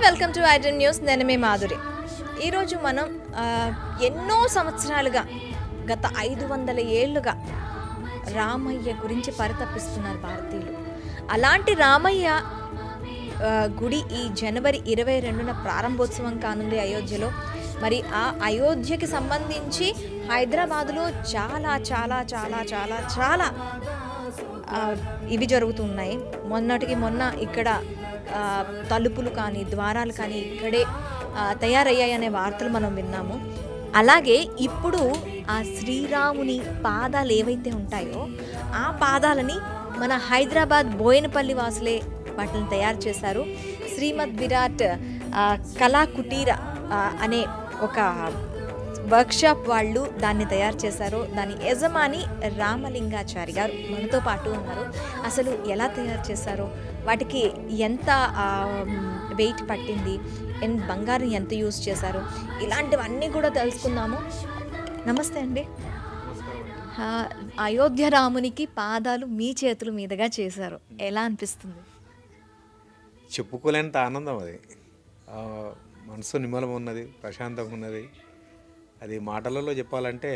Welcome to iDream news. నేను మీ మాధురి. ఈరోజు మనం ఎన్నో సంవత్సరాలుగా గత 500 ఏళ్ళుగా రామయ్య గురించి పరితపిస్తున్నారు భారతీయులు. అలాంటి రామయ్య గుడి ఈ జనవరి 22న ప్రారంభోత్సవం కానుంది అయోధ్యలో. మరి ఆ అయోధ్యకి సంబంధించి హైదరాబాదులో చాలా చాలా చాలా చాలా చాలా ఇవి జరుగుతున్నాయి. మొన్నటికి మొన్న ఇక్కడ తలుపులు కానీ ద్వారాలు కానీ ఇక్కడే తయారయ్యాయనే వార్తలు మనం విన్నాము. అలాగే ఇప్పుడు ఆ శ్రీరాముని పాదాలు ఏవైతే ఉంటాయో ఆ పాదాలని మన హైదరాబాద్ బోయినపల్లి వాసులే వాటిని తయారు చేశారు. శ్రీమద్ విరాట్ కళా కుటీర అనే ఒక వర్క్షాప్ వాళ్ళు దాన్ని తయారు చేశారు. దాని యజమాని రామలింగాచారి గారు మనతో పాటు ఉన్నారు. అసలు ఎలా తయారు చేశారో, వాటికి ఎంత వెయిట్ పట్టింది, బంగారం ఎంత యూజ్ చేశారు, ఇలాంటివన్నీ కూడా తెలుసుకుందాము. నమస్తే అండి. అయోధ్య రామునికి పాదాలు మీ చేతుల మీదుగా చేశారు, ఎలా అనిపిస్తుంది? చెప్పుకోలేనంత ఆనందం అది. మనసు నిమ్మలం ఉన్నది, ప్రశాంతంగా ఉన్నది. అది మాటలలో చెప్పాలంటే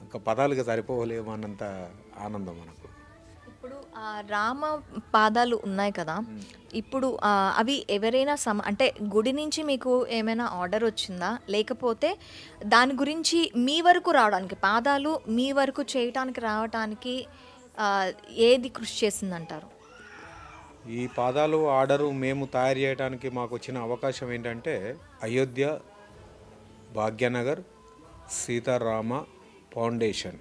ఒక పదాలుగా సరిపోలేము అన్నంత ఆనందం మనకు. ఇప్పుడు రామ పాదాలు ఉన్నాయి కదా, ఇప్పుడు అవి ఎవరైనా అంటే గుడి నుంచి మీకు ఏమైనా ఆర్డర్ వచ్చిందా, లేకపోతే దాని గురించి మీ వరకు రావడానికి, పాదాలు మీ వరకు చేయటానికి రావటానికి ఏది కృషి చేసిందంటారు? ఈ పాదాలు ఆర్డరు మేము తయారు చేయడానికి మాకు వచ్చిన అవకాశం ఏంటంటే అయోధ్య భాగ్యనగర్ సీతారామ ఫౌండేషన్.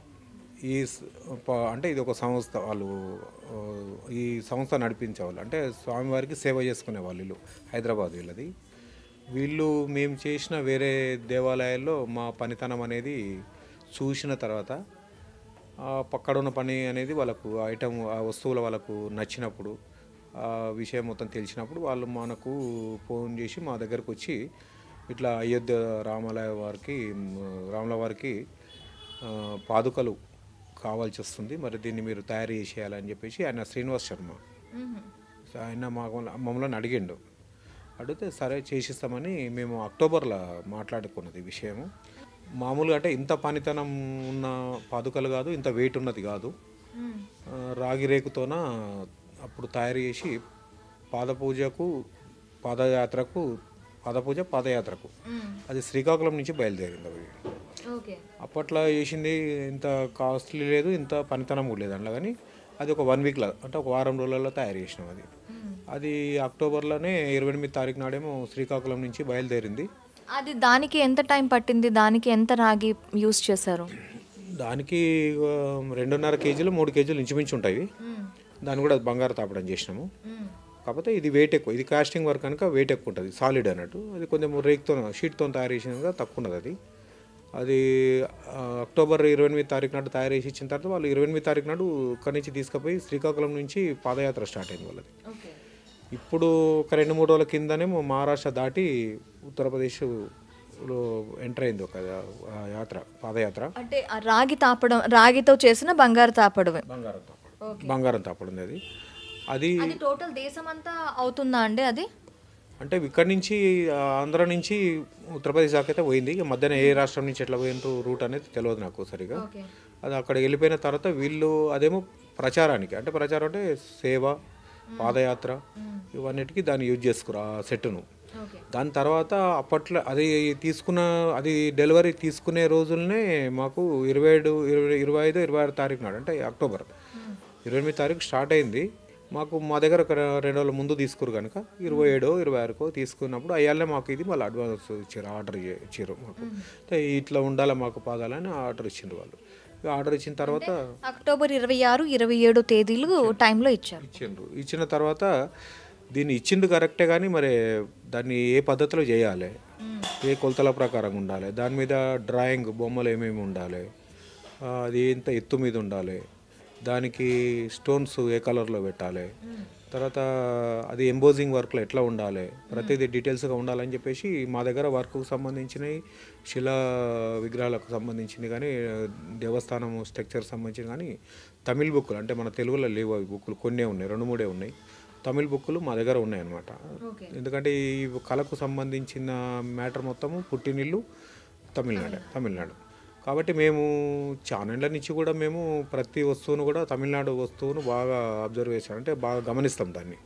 అంటే ఇది ఒక సంస్థ. వాళ్ళు ఈ సంస్థ నడిపించేవాళ్ళు, అంటే స్వామివారికి సేవ చేసుకునే వాళ్ళు. వీళ్ళు హైదరాబాద్ వీళ్ళది. వీళ్ళు మేము చేసిన వేరే దేవాలయాల్లో మా పనితనం అనేది చూసిన తర్వాత పక్కడున్న పని అనేది వాళ్ళకు ఐటమ్ ఆ వస్తువుల వాళ్ళకు నచ్చినప్పుడు, ఆ విషయం మొత్తం తెలిసినప్పుడు వాళ్ళు మనకు ఫోన్ చేసి మా దగ్గరకు వచ్చి ఇట్లా అయోధ్య రాముల వారికి పాదుకలు కావాల్సి వస్తుంది, మరి దీన్ని మీరు తయారు చేసేయాలని చెప్పేసి ఆయన శ్రీనివాస్ శర్మ ఆయన మమ్మల్ని అడిగిండు. అడిగితే సరే చేసిస్తామని మేము అక్టోబర్లో మాట్లాడుకున్నది ఈ విషయము. మామూలుగా అంటే ఇంత పనితనం ఉన్న పాదుకలు కాదు, ఇంత వెయిట్ ఉన్నది కాదు. రాగి రేకుతోన అప్పుడు తయారు చేసి పాదయాత్రకు అది శ్రీకాకుళం నుంచి బయలుదేరింది. అవి అప్పట్లో చేసింది ఇంత కాస్ట్లీ లేదు, ఇంత పనితనం కూడా లేదు అందులో. కానీ అది ఒక 1 వీక్లో, అంటే ఒక వారం రోజులలో తయారు చేసినాం. అది అక్టోబర్లోనే 28 తారీఖు నాడేమో శ్రీకాకుళం నుంచి బయలుదేరింది. అది దానికి ఎంత టైం పట్టింది? దానికి ఎంత రాగి యూజ్ చేశారు? దానికి 2.5 కేజీలు 3 కేజీలు ఇంచుమించు ఉంటాయి. దాన్ని కూడా బంగారు తాపడం చేసినాము. కాకపోతే ఇది వెయిట్ ఎక్కువ, ఇది కాస్టింగ్ వర్క్ కనుక వెయిట్ ఎక్కువ ఉంటుంది, సాలిడ్ అన్నట్టు. అది కొంచెం రేక్తో షీట్తో తయారు చేసినగా తక్కువ ఉన్నది. అది అక్టోబర్ 28 తారీఖు నాడు తయారు చేసి ఇచ్చిన తర్వాత వాళ్ళు 28 తారీఖు నాడు ఇక్కడి నుంచి తీసుకుపోయి శ్రీకాకుళం నుంచి పాదయాత్ర స్టార్ట్ అయింది వాళ్ళది. ఇప్పుడు ఒక 2-3 రోజుల కిందనేమో మహారాష్ట్ర దాటి ఉత్తరప్రదేశ్లో ఎంటర్ అయింది ఒక పాదయాత్ర. అంటే రాగితో చేసిన బంగారు తాపడం. బంగారం తాపడం అది టోటల్ దేశం అంతా అవుతుందా అండి? అది అంటే ఇక్కడి నుంచి ఆంధ్ర నుంచి ఉత్తరప్రదేశ్ దాకా అయితే పోయింది. మధ్యాహ్నం ఏ రాష్ట్రం నుంచి ఎట్లా పోయిన రూట్ అనేది తెలియదు నాకు సరిగా. అది అక్కడ వెళ్ళిపోయిన తర్వాత వీళ్ళు అదేమో ప్రచారానికి, అంటే ప్రచారం అంటే సేవ, పాదయాత్ర ఇవన్నిటికీ దాన్ని యూజ్ చేసుకురా ఆ సెట్ను. దాని తర్వాత అప్పట్లో అది డెలివరీ తీసుకునే రోజులనే మాకు 25, 26 తారీఖు నాడు, అంటే అక్టోబర్ 28 తారీఖు స్టార్ట్ అయింది. మా దగ్గర ఒక 2 రోజుల ముందు తీసుకురు కనుక 27, 26 తీసుకున్నప్పుడు అయ్యాలనే మాకు ఇది మళ్ళీ అడ్వాన్స్ ఇచ్చారు, ఆర్డర్ ఇచ్చారు మాకు. ఇట్లా ఉండాలి మాకు పాదాలని ఆర్డర్ ఇచ్చిండ్రు వాళ్ళు. ఆర్డర్ ఇచ్చిన తర్వాత అక్టోబర్ 26, 27 తేదీలు టైంలో ఇచ్చిన తర్వాత దీన్ని ఇచ్చిండు కరెక్టే, కానీ మరి దాన్ని ఏ పద్ధతిలో చేయాలి, ఏ కొలతల ప్రకారం ఉండాలి, దాని మీద డ్రాయింగ్ బొమ్మలు ఏమేమి ఉండాలి, అది ఎంత ఎత్తు మీద ఉండాలి, దానికి స్టోన్స్ ఏ కలర్లో పెట్టాలి, తర్వాత అది ఎంబోజింగ్ వర్క్లో ఎట్లా ఉండాలి, ప్రతిదీ డీటెయిల్స్గా ఉండాలని చెప్పేసి మా దగ్గర వర్క్కు సంబంధించినవి, శిలా విగ్రహాలకు సంబంధించింది కానీ, దేవస్థానం స్ట్రక్చర్ సంబంధించిన కానీ తమిళ్ బుక్కులు, అంటే మన తెలుగులో లేవు అవి బుక్కులు, కొన్నే ఉన్నాయి, 2-3 ఉన్నాయి. తమిళ్ బుక్కులు మా దగ్గర ఉన్నాయన్నమాట. ఎందుకంటే ఈ కళకు సంబంధించిన మ్యాటర్ మొత్తము పుట్టినిల్లు తమిళనాడు. కాబట్టి మేము ఛానళ్ళ నుంచి కూడా మేము ప్రతి వస్తువును కూడా తమిళనాడు వస్తువును బాగా అబ్జర్వ్ చేసాం, అంటే బాగా గమనిస్తాం దాన్ని.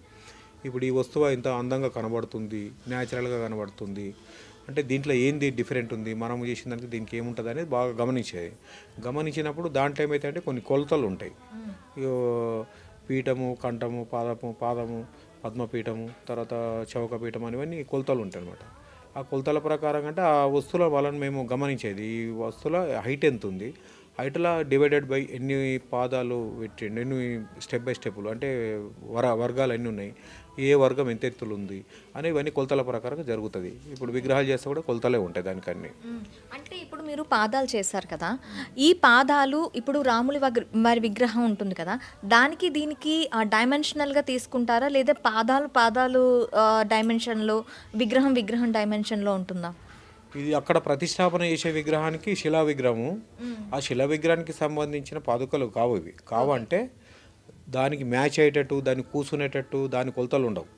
ఇప్పుడు ఈ వస్తువు ఇంత అందంగా కనబడుతుంది, న్యాచురల్గా కనబడుతుంది, అంటే దీంట్లో ఏంది డిఫరెంట్ ఉంది, మనం చేసిన దానికి దీనికి ఏముంటుంది అనేది బాగా గమనించినప్పుడు దాంట్లో ఏమైతే అంటే కొన్ని కొలతలు ఉంటాయి. పీఠము, కంఠము, పాదము, పద్మపీఠము, తర్వాత చౌకపీఠం అనేవన్నీ కొలతలు ఉంటాయి అన్నమాట. ఆ కొలతల ప్రకారం అంటే ఆ వస్తువుల వాళ్ళని మేము గమనించేది, ఈ వస్తువుల హైట్ ఎంత ఉంది, హైట్లో డివైడెడ్ బై ఎన్ని పాదాలు పెట్టిండు, ఎన్ని స్టెప్ బై స్టెప్లు, అంటే వర్గాలు ఎన్ని ఉన్నాయి, ఏ వర్గం ఎంత ఎత్తులు ఉంది అని ఇవన్నీ కొలతల ప్రకారంగా జరుగుతుంది. ఇప్పుడు విగ్రహాలు చేస్తే కూడా కొలతలే ఉంటాయి దానికన్నీ. అంటే ఇప్పుడు మీరు పాదాలు చేశారు కదా, ఈ పాదాలు ఇప్పుడు రాముడి మరి విగ్రహం ఉంటుంది కదా, దానికి దీనికి డైమెన్షనల్గా తీసుకుంటారా, లేదా పాదాలు డైమెన్షన్లో, విగ్రహం డైమెన్షన్లో ఉంటుందా? ఇది అక్కడ ప్రతిష్టాపన చేసే విగ్రహానికి శిలా విగ్రహము, ఆ శిలా విగ్రహానికి సంబంధించిన పాదుకలు కావు. ఇవి కావంటే దానికి మ్యాచ్ అయ్యేటట్టు, దాన్ని కూర్చునేటట్టు దాని కొలతలు ఉండవు.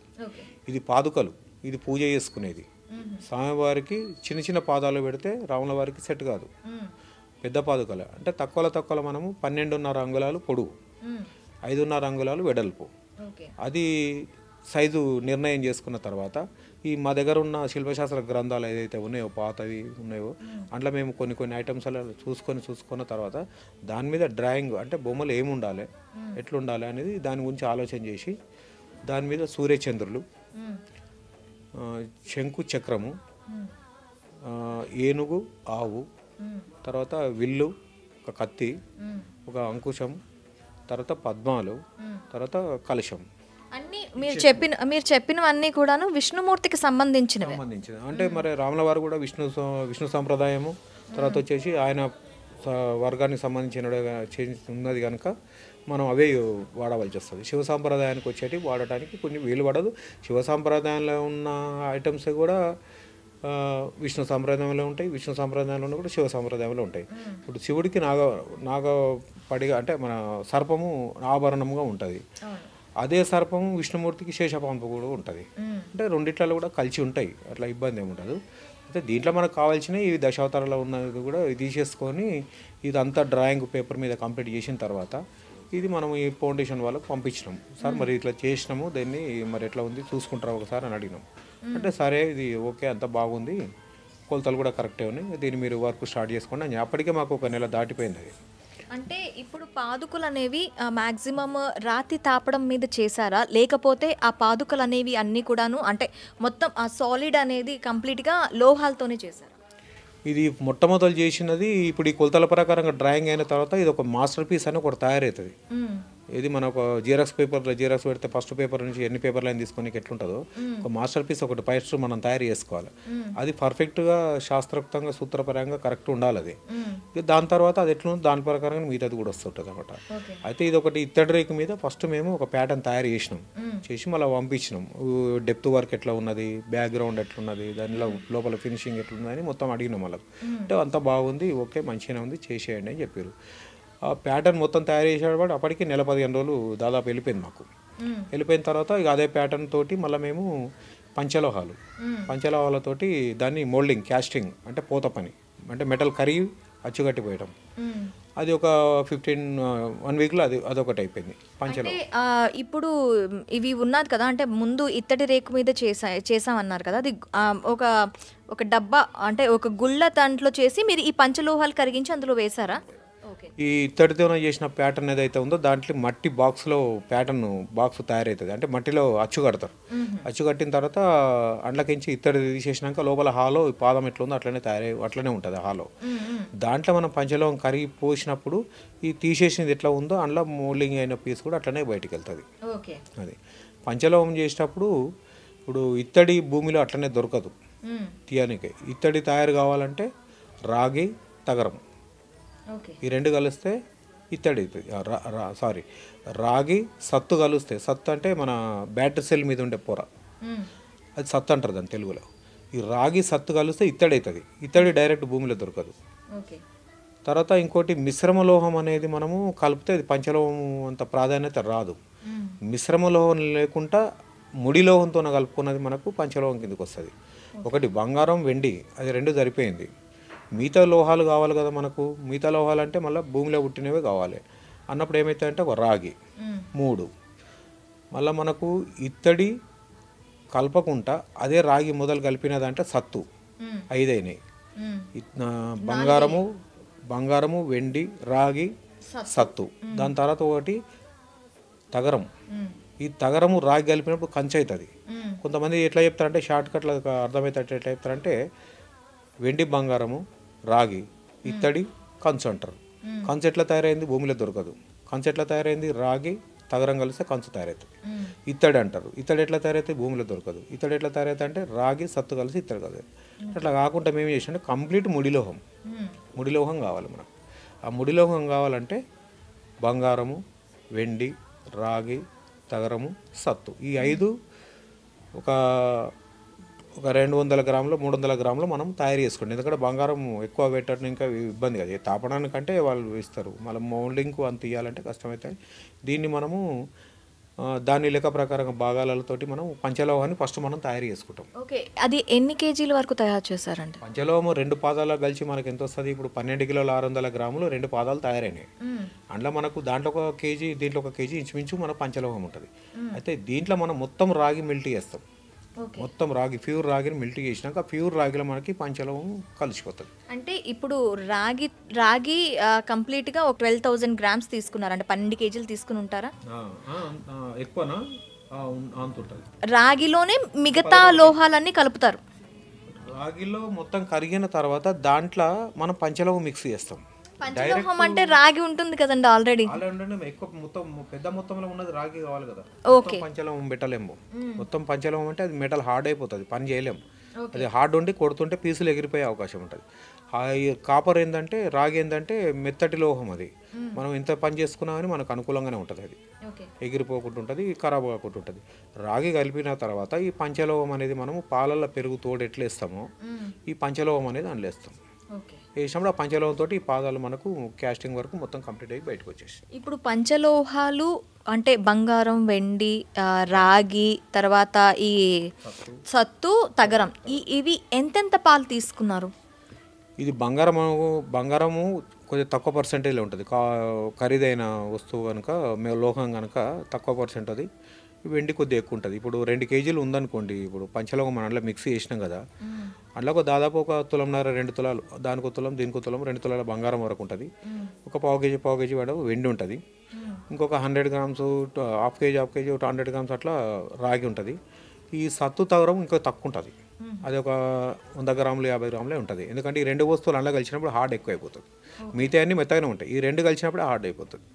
ఇది పాదుకలు, ఇది పూజ చేసుకునేది. స్వామివారికి చిన్న పాదాలు పెడితే రాముల వారికి సెట్ కాదు. పెద్ద పాదుకలు అంటే తక్కువలో మనము 12.5 అంగుళాలు పొడవు, 5.5 అంగుళాలు వెడల్పు, అది సైజు నిర్ణయం చేసుకున్న తర్వాత ఈ మా దగ్గర ఉన్న శిల్పశాస్త్ర గ్రంథాలు ఏదైతే ఉన్నాయో, పాతవి ఉన్నాయో, అందులో మేము కొన్ని ఐటమ్స్ అలా చూసుకున్న తర్వాత దాని మీద డ్రాయింగ్, అంటే బొమ్మలు ఏముండాలి, ఎట్లుండాలి అనేది దాని గురించి ఆలోచన చేసి దాని మీద సూర్యచంద్రులు, శంకు చక్రము, ఏనుగు, ఆవు, తర్వాత విల్లు, ఒక కత్తి, ఒక అంకుశం, తర్వాత పద్మాలు, తర్వాత కలశం, అన్నీ మీరు చెప్పినవన్నీ కూడాను విష్ణుమూర్తికి సంబంధించినవి. అంటే మరి రాముల వారు కూడా విష్ణు సంప్రదాయము, తర్వాత వచ్చేసి ఆయన వర్గానికి సంబంధించిన ఉన్నది కనుక మనం అవే వాడవలసి వస్తుంది. శివ సాంప్రదాయానికి వచ్చేటి వాడటానికి కొన్ని వీలు పడదు. శివ సాంప్రదాయంలో ఉన్న ఐటమ్స్ కూడా విష్ణు సాంప్రదాయంలో ఉంటాయి, విష్ణు సాంప్రదాయంలో కూడా శివ సాంప్రదాయంలో ఉంటాయి. ఇప్పుడు శివుడికి నాగపడిగా, అంటే మన సర్పము ఆభరణంగా ఉంటుంది. అదే సర్పము విష్ణుమూర్తికి శేషపాంపు కూడా ఉంటుంది. అంటే రెండిట్లలో కూడా కలిసి ఉంటాయి, అట్లా ఇబ్బంది ఏమి ఉండదు. అయితే దీంట్లో మనకు కావాల్సిన ఈ దశావతారాలు ఉన్నది కూడా తీసేసుకొని ఇదంతా డ్రాయింగ్ పేపర్ మీద కంప్లీట్ చేసిన తర్వాత ఇది మనం ఈ ఫౌండేషన్ వాళ్ళకి పంపించినాం. సార్ మరి ఇట్లా చేసినాము, దీన్ని మరి ఎట్లా ఉంది చూసుకుంటారా ఒకసారి అని అడిగినాం. అంటే సరే ఇది ఓకే, అంత బాగుంది, కొలతలు కూడా కరెక్టే ఉన్నాయి, దీన్ని మీరు వర్క్ స్టార్ట్ చేసుకోండి అని. అప్పటికే మాకు 1 నెల దాటిపోయింది అది. అంటే ఇప్పుడు పాదుకలు అనేవి మ్యాక్సిమం రాతి తాపడం మీద చేశారా, లేకపోతే ఆ పాదుకలు అనేవి అన్నీ కూడాను అంటే మొత్తం ఆ సాలిడ్ అనేది కంప్లీట్గా లోహాలతోనే చేశారా? ఇది మొట్టమొదలు చేసినది ఇప్పుడు ఈ కొలతల ప్రకారంగా డ్రాయింగ్ అయిన తర్వాత ఇది ఒక మాస్టర్ పీస్ అని ఒకటి తయారవుతుంది. ఇది మన ఒక జిరాక్స్ పెడితే ఫస్ట్ పేపర్ నుంచి ఎన్ని పేపర్లు అయినా తీసుకొని ఎట్లుంటుందో ఒక మాస్టర్ పీస్ ఒకటి ఫస్ట్ మనం తయారు చేసుకోవాలి. అది పర్ఫెక్ట్గా శాస్త్రోక్తంగా సూత్రపరంగా కరెక్ట్ ఉండాలి. అది దాని తర్వాత అది ఎట్లుందో దాని ప్రకారంగా మిగతాది కూడా వస్తుంటుంది అనమాట. అయితే ఇది ఒకటి ఇత్తడి రేకు మీద ఫస్ట్ మేము ఒక ప్యాటర్న్ తయారు చేసి మళ్ళీ పంపించినాం. డెప్త్ వర్క్ ఎట్లా ఉన్నది, బ్యాక్గ్రౌండ్ ఎట్లున్నది, దానిలో లోపల ఫినిషింగ్ ఎట్లున్నది అని మొత్తం అడిగినాం వాళ్ళకి. అంటే అంతా బాగుంది, ఓకే మంచిగానే ఉంది, చేసేయండి అని చెప్పారు. ఆ ప్యాటర్న్ మొత్తం తయారు చేసేవాడు అప్పటికి 15 రోజులు దాదాపు వెళ్ళిపోయింది మాకు. వెళ్ళిపోయిన తర్వాత ఇక అదే ప్యాటర్న్ తోటి మళ్ళీ మేము పంచలోహాలతోటి దాన్ని మోల్డింగ్, క్యాస్టింగ్ అంటే పోత పని, అంటే మెటల్ కరిగి అచ్చుగట్టిపోయడం, అది ఒక 1 వీక్లో అదొకటి అయిపోయింది పంచలో. ఇప్పుడు ఇవి ఉన్నది కదా, అంటే ముందు ఇత్తడి రేకు మీద చేసామన్నారు కదా, అది ఒక డబ్బా అంటే ఒక గుళ్ళ దాంట్లో చేసి మీరు ఈ పంచలోహాలు కరిగించి అందులో వేసారా? ఈ ఇత్తడితో చేసిన ప్యాటర్న్ ఏదైతే ఉందో దాంట్లో మట్టి బాక్స్ తయారవుతుంది. అంటే మట్టిలో అచ్చు కడతారు. అచ్చు కట్టిన తర్వాత అండ్లకించి ఇత్తడి తీసేసినాక లోపల హాలో పాదం ఎట్లా ఉందో అట్లనే ఉంటుంది హాలో. దాంట్లో మనం పంచలోహం కరిగి పోసినప్పుడు ఈ తీసేసినది ఎట్లా ఉందో అందులో మోల్డింగ్ అయిన పీస్ కూడా అట్లనే బయటికి వెళ్తుంది. అది పంచలోహం చేసేటప్పుడు ఇప్పుడు ఇత్తడి భూమిలో అట్లనే దొరకదు తీయనికి. ఇత్తడి తయారు కావాలంటే రాగి, తగరం ఈ రెండు కలిస్తే ఇత్తడి అవుతుంది. రాగి, సత్తు కలిస్తే, సత్తు అంటే మన బ్యాటరీ సెల్ మీద ఉండే పొర, అది సత్తు అంటారు దాని తెలుగులో. ఈ రాగి సత్తు కలిస్తే ఇత్తడి అవుతుంది. ఇత్తడి డైరెక్ట్ భూమిలో దొరకదు. తర్వాత ఇంకోటి మిశ్రమ లోహం అనేది మనము కలిపితే అది పంచలోహం అంత ప్రాధాన్యత రాదు. మిశ్రమ లోహం లేకుండా ముడి లోహంతో కలుపుకున్నది మనకు పంచలోహం కిందకి వస్తుంది. ఒకటి బంగారం వెండి అది రెండు సరిపోయింది. మిగతా లోహాలు కావాలి కదా మనకు. మిగతా లోహాలు అంటే మళ్ళీ భూమిలో పుట్టినవే కావాలి అన్నప్పుడు ఏమవుతాయంటే ఒక రాగి 3, మళ్ళీ మనకు ఇత్తడి కలపకుండా అదే రాగి మొదలు కలిపినదంటే సత్తు 5 అయినాయి. బంగారము వెండి రాగి సత్తు. దాని తర్వాత ఒకటి తగరం. ఈ తగరము రాగి కలిపినప్పుడు కంచె అవుతుంది. కొంతమంది ఎట్లా చెప్తారంటే షార్ట్ కట్లో అర్థమవుతాడు ఎట్లా చెప్తారంటే వెండి బంగారము రాగి ఇత్తడి కంచు అంటారు. కంచు ఎట్లా తయారైంది? భూమిలో దొరకదు. కంచు ఎట్లా తయారైంది? రాగి తగరం కలిస్తే కంచు తయారవుతుంది. ఇత్తడి అంటారు. ఇత్తడి ఎట్లా తయారైతే భూమిలో దొరకదు. ఇత్తడి ఎట్లా తయారైతే అంటే రాగి సత్తు కలిసి ఇత్తడి కలిసి. అట్లా కాకుండా మేము చేసినట్టు కంప్లీట్ ముడిలోహం కావాలి మనకు. ఆ ముడిలోహం కావాలంటే బంగారము వెండి రాగి తగరము సత్తు ఈ 5 ఒక 200 గ్రాములు 300 గ్రాములు మనం తయారు చేసుకోండి. ఎందుకంటే బంగారం ఎక్కువ పెట్టడం ఇంకా ఇబ్బంది కదా. తాపడానికంటే వాళ్ళు ఇస్తారు, మళ్ళీ మౌల్డింగ్కు అంత ఇవ్వాలంటే కష్టమవుతాయి. దీన్ని మనము దాని లెక్క ప్రకారం భాగాలతోటి మనం పంచలోహాన్ని ఫస్ట్ మనం తయారు చేసుకుంటాం. ఓకే, అది ఎన్ని కేజీల వరకు తయారు చేశారండి? పంచలోహము 2 పాదాలు కలిసి మనకి ఎంత వస్తుంది? ఇప్పుడు 12 కిలోల 600 గ్రాములు 2 పాదాలు తయారైనాయి. అందులో మనకు దాంట్లో 1 కేజీ దీంట్లో 1 కేజీ ఇంచుమించు మన పంచలోహం ఉంటుంది. అయితే దీంట్లో మనం మొత్తం రాగి మెల్ట్ చేస్తాం. మొత్తం రాగి ప్యూర్ రాగిని మెల్ట్ చేసినాక ప్యూర్ రాగిలో మనకి పంచలోహం కలిసిపోతుంది. అంటే ఇప్పుడు రాగి కంప్లీట్గా ఒక 12,000 గ్రామ్స్ తీసుకున్నారు అంటే 12 కేజీలు తీసుకుని ఉంటారా? ఎక్కువనా అంతుంటుంది. రాగిలోనే మిగతా లోహాలన్నీ కలుపుతారు. రాగిలో మొత్తం కరిగిన తర్వాత దాంట్లో మనం పంచలోహం మిక్స్ చేస్తాం. పంచలోహం అంటే రాగి ఉంటుంది కదండి ఆల్రెడీ. ఎక్కువ మొత్తం పెద్ద మొత్తంలో ఉన్నది రాగి కావాలి కదా. ఓకే, పంచలోహం పెట్టలేము. మొత్తం పంచలోహం అంటే అది మెటల్ హార్డ్ అయిపోతుంది, పని చేయలేము. అది హార్డ్ ఉండి కొడుతుంటే పీసులు ఎగిరిపోయే అవకాశం ఉంటుంది. కాపర్ ఏంటంటే రాగి ఏంటంటే మెత్తటి లోహం. అది మనం ఎంత పని చేసుకున్నామని మనకు అనుకూలంగానే ఉంటుంది. అది ఎగిరిపోకుండా ఉంటుంది, ఖరాబ్ కాకుండా ఉంటుంది. రాగి కలిపిన తర్వాత ఈ పంచలోహం అనేది మనము పాలల్లో పెరుగు తోడు ఎట్లా వేస్తామో ఈ పంచలోహం అనేది అందులో వేస్తాం. వేసినప్పుడు ఆ పంచలోహంతో ఈ పాదాలు మనకు క్యాస్టింగ్ వరకు మొత్తం కంప్లీట్ అయ్యి బయటకు వచ్చేసి. ఇప్పుడు పంచలోహాలు అంటే బంగారం వెండి రాగి తర్వాత ఈ సత్తు తగరం ఇవి ఎంతెంత పాలు తీసుకున్నారు? ఇది బంగారము కొంచెం తక్కువ పర్సెంటేజ్లో ఉంటుంది. ఖరీదైన వస్తువు కనుక లోహం కనుక తక్కువ పర్సెంట్. అది వెండి కొద్దిగా ఎక్కువ ఉంటుంది. ఇప్పుడు 2 కేజీలు ఉందనుకోండి, ఇప్పుడు పంచలోహం మనం అందులో మిక్స్ చేసినాం కదా, అందులో దాదాపు 1 తులంన్నర 2 తులాలు, దానికి 1 తులం దీనికి 1 తులం 2 తులాల బంగారం వరకు ఉంటుంది. ఒక పావు కేజీ వాడు వెండి ఉంటుంది. ఇంకొక 100 గ్రామ్స్ హాఫ్ కేజీ 100 గ్రామ్స్ అట్లా రాగి ఉంటుంది. ఈ సత్తు తగరం ఇంకా తక్కువ ఉంటుంది. అది ఒక 100 గ్రాములు 50 గ్రాములే ఉంటుంది. ఎందుకంటే ఈ 2 వస్తువులు అందులో కలిసినప్పుడు హార్డ్ ఎక్కువ అయిపోతుంది. మిగతా అన్నీ మెత్తగానే ఉంటాయి. ఈ 2 కలిసినప్పుడు హార్డ్ అయిపోతుంది.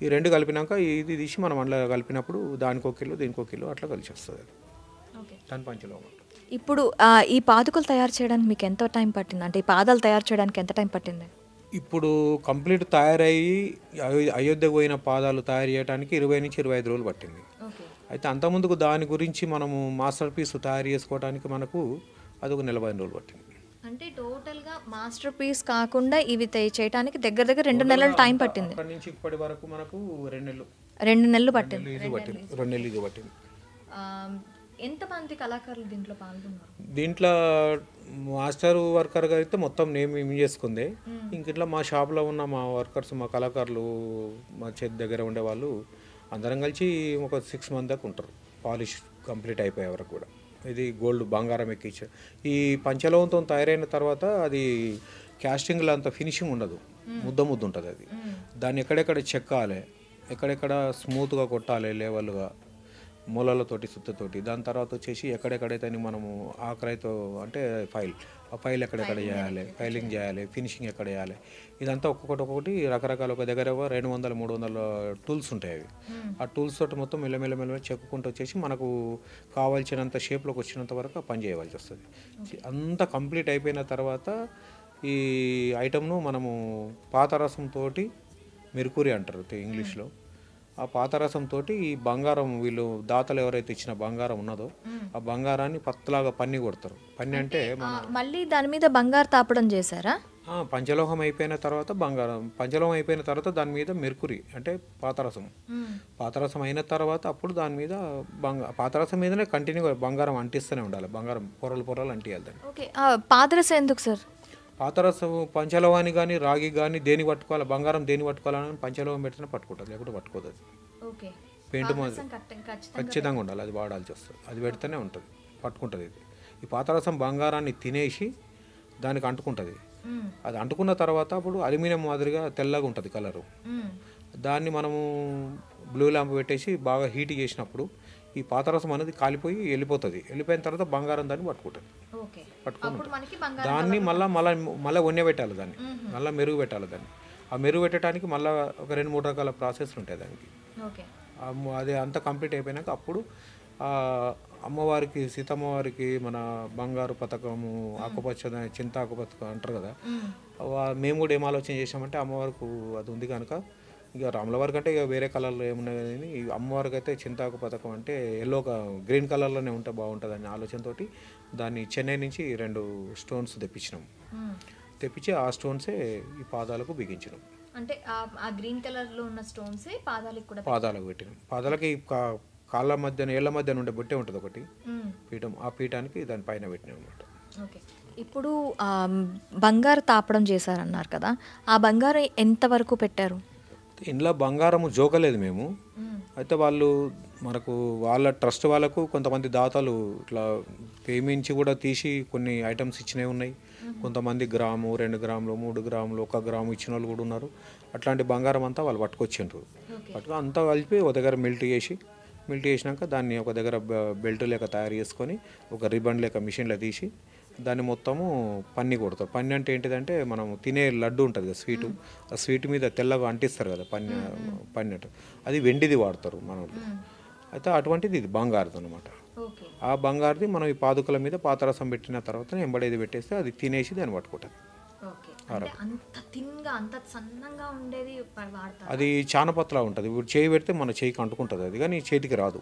ఈ 2 కలిపినాక ఇది తీసి మనం అందులో కలిపినప్పుడు దానికి 1 కిలో దీనికి 1 కిలో అట్లా కలిసి వస్తుంది. దాని పంచలోహం. ఇప్పుడు ఈ పాదుకలు తయారు చేయడానికి మీకు ఎంత టైం పట్టింది? అంటే ఈ పాదాలు తయారు చేయడానికి ఎంత టైం పట్టింది? ఇప్పుడు కంప్లీట్ తయారయ్యి అయోధ్యకు పోయిన పాదాలు తయారు చేయడానికి 20 నుంచి 25 రోజులు పట్టింది. అయితే అంతకుముందుకు దాని గురించి మనము మాస్టర్ పీస్ తయారు చేసుకోవడానికి మనకు అది 1 నెల 15 రోజులు పట్టింది. అంటే టోటల్గా మాస్టర్ పీస్ కాకుండా ఇవి చేయడానికి దగ్గర 2 నెలలు టైం పట్టింది. అక్కడి నుంచి ఇప్పటి వరకు మనకు 2 నెలలు పట్టింది. 2 నెలలు ఇది పట్టింది. ఎంతమంది కళాకారులు దీంట్లో పాల్గొన్నారు? దీంట్లో మాస్టర్ వర్కర్గా అయితే మొత్తం మేము చేసుకుందే. ఇంక ఇట్లా మా షాప్లో ఉన్న మా వర్కర్స్ మా కళాకారులు మా చేతి దగ్గర ఉండేవాళ్ళు అందరం కలిసి ఒక 6 మంది దాకా ఉంటారు. పాలిష్ కంప్లీట్ అయిపోయే వరకు కూడా. ఇది గోల్డ్ బంగారం ఎక్కించారు. ఈ పంచలోహంతో తయారైన తర్వాత అది క్యాస్టింగ్లో అంత ఫినిషింగ్ ఉండదు, ముద్ద ఉంటుంది. అది దాన్ని ఎక్కడెక్కడ చెక్కాలి, ఎక్కడెక్కడ స్మూత్గా కొట్టాలి లెవెల్గా మూలలతోటి సుత్తతోటి. దాని తర్వాత వచ్చేసి ఎక్కడెక్కడైతే మనము ఆఖరైతో అంటే ఫైల్ ఎక్కడెక్కడ చేయాలి, ఫైలింగ్ చేయాలి, ఫినిషింగ్ ఎక్కడ చేయాలి, ఇదంతా ఒక్కొక్కటి రకరకాల ఒక దగ్గర 200-300 టూల్స్ ఉంటాయి. అవి ఆ టూల్స్ తోటి మొత్తం మెల్లమెల్ల చెక్కుకుంటూ వచ్చేసి మనకు కావాల్సినంత షేప్లోకి వచ్చినంత వరకు పని చేయవలసి వస్తుంది. అంతా కంప్లీట్ అయిపోయిన తర్వాత ఈ ఐటమ్ను మనము పాత రసంతో మెర్కురీ అంటారు ఇంగ్లీష్లో, ఆ పాతరసంతో ఈ బంగారం వీళ్ళు దాతలు ఎవరైతే ఇచ్చిన బంగారం ఉన్నదో ఆ బంగారాన్ని పత్తులాగా పన్ని కొడతారు. పన్ని అంటే మళ్ళీ దాని మీద బంగారు తాపడం చేశారా? పంచలోహం అయిపోయిన తర్వాత బంగారం, పంచలోహం అయిపోయిన తర్వాత దాని మీద మెర్కురీ అంటే పాతరసం, పాతరసం అయిన తర్వాత అప్పుడు దాని మీద పాతరసం మీదనే కంటిన్యూగా బంగారం అంటిస్తూనే ఉండాలి. బంగారం పొరలు పొరలు అంటియాలి దాన్ని. ఓకే, పాదరసం ఎందుకు సార్? పాతరసం పంచలోహాన్ని కానీ రాగి కానీ దేని పట్టుకోవాలి, బంగారం దేని పట్టుకోవాలని పంచలోహం పెడితేనే పట్టుకుంటుంది, లేకపోతే పట్టుకోదు. అది ఓకే, పెయింట్ ఖచ్చితంగా ఉండాలి, అది వాడాల్సి వస్తుంది. అది పెడితేనే ఉంటుంది, పట్టుకుంటుంది. ఇది ఈ పాతరసం బంగారాన్ని తినేసి దానికి అంటుకుంటుంది. అది అంటుకున్న తర్వాత అప్పుడు అల్యూమినియం మాదిరిగా తెల్లగా ఉంటుంది కలరు. దాన్ని మనము బ్లూ ల్యాంప్ పెట్టేసి బాగా హీట్ చేసినప్పుడు ఈ పాతరసం అనేది కాలిపోయి వెళ్ళిపోతుంది. వెళ్ళిపోయిన తర్వాత బంగారం దాన్ని పట్టుకుంటుంది. పట్టుకుంటుంది దాన్ని మళ్ళీ వన్నె పెట్టాలి, దాన్ని మళ్ళీ మెరుగు పెట్టాలి. దాన్ని ఆ మెరుగు పెట్టడానికి మళ్ళీ ఒక 2-3 రకాల ప్రాసెస్లు ఉంటాయి దానికి. అది అంతా కంప్లీట్ అయిపోయినాక అప్పుడు అమ్మవారికి, సీతమ్మవారికి మన బంగారు పథకము, ఆకుపచ్చ చింతాకు పథకం అంటారు కదా, మేము కూడా ఏం ఆలోచన చేసామంటే అమ్మవారికి అది ఉంది కనుక ఇక రాముల వారికి అంటే ఇక వేరే కలర్లో ఏమున్నాయి కానీ అమ్మవారికి అయితే చింతాకు పథకం అంటే ఎల్లో గ్రీన్ కలర్లోనే ఉంటే బాగుంటుంది అనే ఆలోచనతో దాన్ని చెన్నై నుంచి 2 స్టోన్స్ తెప్పించినాం. తెప్పించి ఆ స్టోన్సే ఈ పాదాలకు బిగించినాం. అంటే ఆ గ్రీన్ కలర్లో ఉన్న స్టోన్సే పాదాలకు పెట్టినాం. పాదాలకి కాళ్ళ మధ్యన ఏళ్ళ మధ్యన ఉండే బొట్టే ఉంటుంది ఒకటి పీఠం, ఆ పీఠానికి దానిపైన పెట్టినాం అన్నమాట. ఓకే, ఇప్పుడు బంగారు తాపడం చేశారన్నారు కదా, ఆ బంగారం ఎంతవరకు పెట్టారు? ఇంట్లో బంగారము జోకలేదు మేము. అయితే వాళ్ళు మనకు వాళ్ళ ట్రస్ట్ వాళ్ళకు కొంతమంది దాతలు ఇట్లా పేమెంచి కూడా తీసి కొన్ని ఐటమ్స్ ఇచ్చినవి ఉన్నాయి. కొంతమంది గ్రాము, 2 గ్రాములు, 3 గ్రాములు, 1 గ్రాము ఇచ్చిన వాళ్ళు కూడా ఉన్నారు. అట్లాంటి బంగారం అంతా వాళ్ళు పట్టుకొచ్చిండ్రు. అంతా కలిపి ఒక దగ్గర మెల్ట్ చేసినాక దాన్ని ఒక దగ్గర బెల్ట్ లేక తయారు చేసుకొని ఒక రిబన్ లేక మిషన్లో తీసి దాన్ని మొత్తము పన్ని కొడతారు. పన్ని అంటే ఏంటిదంటే మనం తినే లడ్డు ఉంటుంది కదా స్వీటు, ఆ స్వీట్ మీద తెల్లగా అంటిస్తారు కదా పన్ని అంటే అది వెండిది వాడతారు మన వాళ్ళు. అయితే అటువంటిది ఇది బంగారుది అనమాట. ఆ బంగారుది మనం ఈ పాదుకల మీద పాతరసం పెట్టిన తర్వాత ఎంబడేది పెట్టేస్తే అది తినేసి దాన్ని పట్టుకుంటుంది. అది చాలా పతలా ఉంటుంది. ఇప్పుడు చేయి పెడితే మన చేయికి అంటుకుంటుంది అది, కానీ చేతికి రాదు,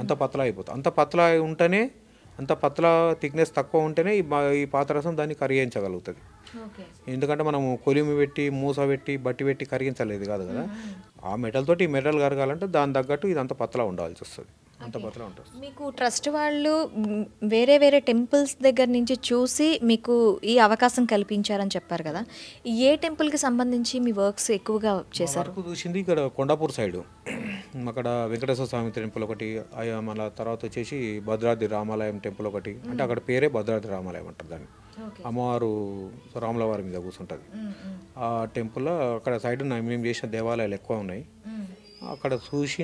అంత పతలా అయిపోతుంది. అంత పతలా ఉంటేనే, అంత పతలా థిక్నెస్ తక్కువ ఉంటేనే ఈ పాతరసం దాన్ని కరిగించగలుగుతుంది. ఎందుకంటే మనము కొలిమి పెట్టి మూస పెట్టి బట్టి పెట్టి కరిగించలేదు కాదు కదా. ఆ మెటల్ తోటి ఈ మెటల్ కరగాలంటే దాని తగ్గట్టు ఇదంతా పతలా ఉండాల్సి వస్తుంది. అంత పతలా ఉంటుంది. మీకు ట్రస్ట్ వాళ్ళు వేరే వేరే టెంపుల్స్ దగ్గర నుంచి చూసి మీకు ఈ అవకాశం కల్పించారని చెప్పారు కదా, ఏ టెంపుల్కి సంబంధించి మీ వర్క్స్ ఎక్కువగా చేశారు? చూసింది ఇక్కడ కొండాపూర్ సైడు, అక్కడ వెంకటేశ్వర స్వామి టెంపుల్ ఒకటి, మళ్ళీ తర్వాత వచ్చేసి భద్రాద్రి రామాలయం టెంపుల్ ఒకటి. అంటే అక్కడ పేరే భద్రాద్రి రామాలయం అంటారు దాన్ని. అమ్మవారు రాముల వారి మీద కూర్చుంటుంది ఆ టెంపుల్లో. అక్కడ సైడ్ మేము చేసిన దేవాలయాలు ఎక్కువ ఉన్నాయి. అక్కడ చూసి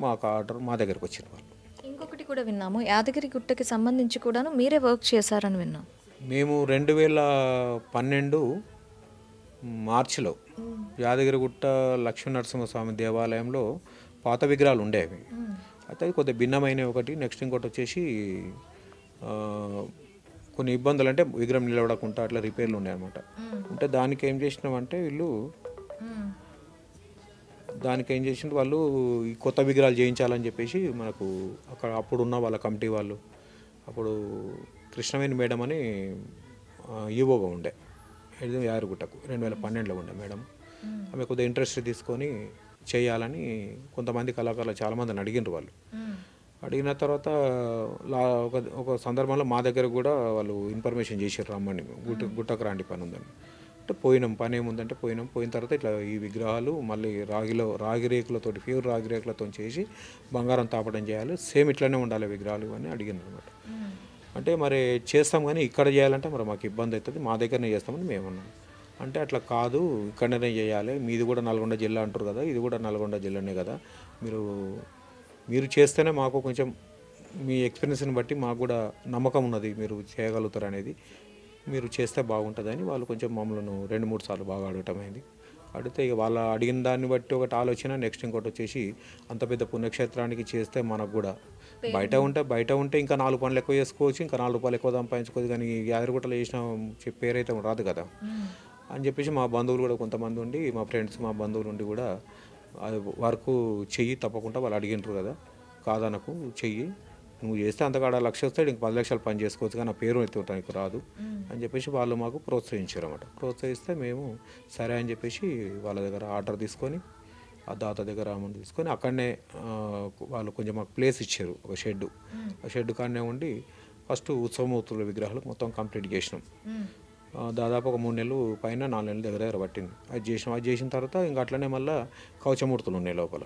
మాకు ఆర్డర్ మా దగ్గరకు వచ్చిన వాళ్ళు. ఇంకొకటి కూడా విన్నాము, యాదగిరి గుట్టకి సంబంధించి కూడాను మీరే వర్క్ చేశారని విన్నాం. మేము 2012 మార్చిలో యాదగిరిగుట్ట లక్ష్మీనరసింహస్వామి దేవాలయంలో పాత విగ్రహాలు ఉండేవి. అయితే అది కొద్దిగా భిన్నమైన ఒకటి. నెక్స్ట్ ఇంకోటి వచ్చేసి కొన్ని ఇబ్బందులు, అంటే విగ్రహం నిలబడకుండా అట్లా రిపేర్లు ఉన్నాయి అనమాట. అంటే దానికి ఏం చేసినామంటే వాళ్ళు ఈ కొత్త విగ్రహాలు చేయించాలని చెప్పేసి మనకు అక్కడ అప్పుడున్న వాళ్ళ కమిటీ వాళ్ళు, అప్పుడు కృష్ణవేణి మేడం అని ఈవోగా ఉండే యాదగిరిగుట్టకు 2012లో ఉండే మేడం. ఆమె కొద్దిగా ఇంట్రెస్ట్ తీసుకొని చేయాలని కొంతమంది కళాకారులు చాలామందిని అడిగినారు. వాళ్ళు అడిగిన తర్వాత ఒక సందర్భంలో మా దగ్గర కూడా వాళ్ళు ఇన్ఫర్మేషన్ చేశారు, రమ్మని గుట్టకు రాండి పని ఉందని. అంటే పోయినాం. పని ఏముందంటే పోయిన తర్వాత ఇట్లా ఈ విగ్రహాలు మళ్ళీ రాగి రేకులతో, ప్యూర్ రాగి రేకులతో చేసి బంగారం తాపడం చేయాలి, సేమ్ ఇట్లనే ఉండాలి విగ్రహాలు అని అడిగినారు అనమాట. అంటే మరి చేస్తాం కానీ ఇక్కడ చేయాలంటే మరి మాకు ఇబ్బంది అవుతుంది, మా దగ్గరనే చేస్తామని మేము అన్నాం. అంటే అట్లా కాదు, ఇక్కడనే చేయాలి, మీది కూడా నల్గొండ జిల్లా అంటారు కదా, ఇది కూడా నల్గొండ జిల్లానే కదా, మీరు చేస్తేనే మాకు కొంచెం మీ ఎక్స్పీరియన్స్ని బట్టి మాకు కూడా నమ్మకం ఉన్నది, మీరు చేయగలుగుతారు అనేది, మీరు చేస్తే బాగుంటుందని వాళ్ళు కొంచెం మమ్మల్ని 2-3 సార్లు బాగా అడగటం అయింది. అడిగితే ఇక వాళ్ళు అడిగిన దాన్ని బట్టి ఒకటి ఆలోచన. నెక్స్ట్ ఇంకోటి వచ్చేసి అంత పెద్ద పుణ్యక్షేత్రానికి చేస్తే మనకు కూడా బయట ఉంటే ఇంకా 4 పనులు ఎక్కువ చేసుకోవచ్చు, ఇంకా 4 రూపాయలు ఎక్కువ సంపాదించుకోవచ్చు, కానీ యాదగిరిగుట్టలో చేసిన పేరైతే రాదు కదా అని చెప్పేసి మా బంధువులు కూడా కొంతమంది ఉండి, మా ఫ్రెండ్స్ మా బంధువులు ఉండి కూడా అది వర్క్ చెయ్యి తప్పకుండా వాళ్ళు అడిగింటారు కదా, కాదనకు చెయ్యి, నువ్వు చేస్తే అంతకాడ 1,00,000 వస్తాడు, ఇంక 10 లక్షలు పని చేసుకోవచ్చు కానీ నా పేరు ఎత్తుకోవడానికి రాదు అని చెప్పేసి వాళ్ళు మాకు ప్రోత్సహించారు అన్నమాట. ప్రోత్సహిస్తే మేము సరే అని చెప్పేసి వాళ్ళ దగ్గర ఆర్డర్ తీసుకొని ఆ దాత దగ్గర అమౌంట్ తీసుకొని అక్కడనే వాళ్ళు కొంచెం మాకు ప్లేస్ ఇచ్చారు, ఒక షెడ్. ఆ షెడ్ కాడనే ఉండి ఫస్ట్ ఉత్సవమూర్తుల విగ్రహాలు మొత్తం కంప్లీట్ చేసినాం. దాదాపు ఒక 3 నెలలు పైన 4 నెలల దగ్గర పట్టింది. అది చేసిన తర్వాత ఇంకా అట్లనే మళ్ళీ కవచమూర్తులు ఉన్నాయి లోపల,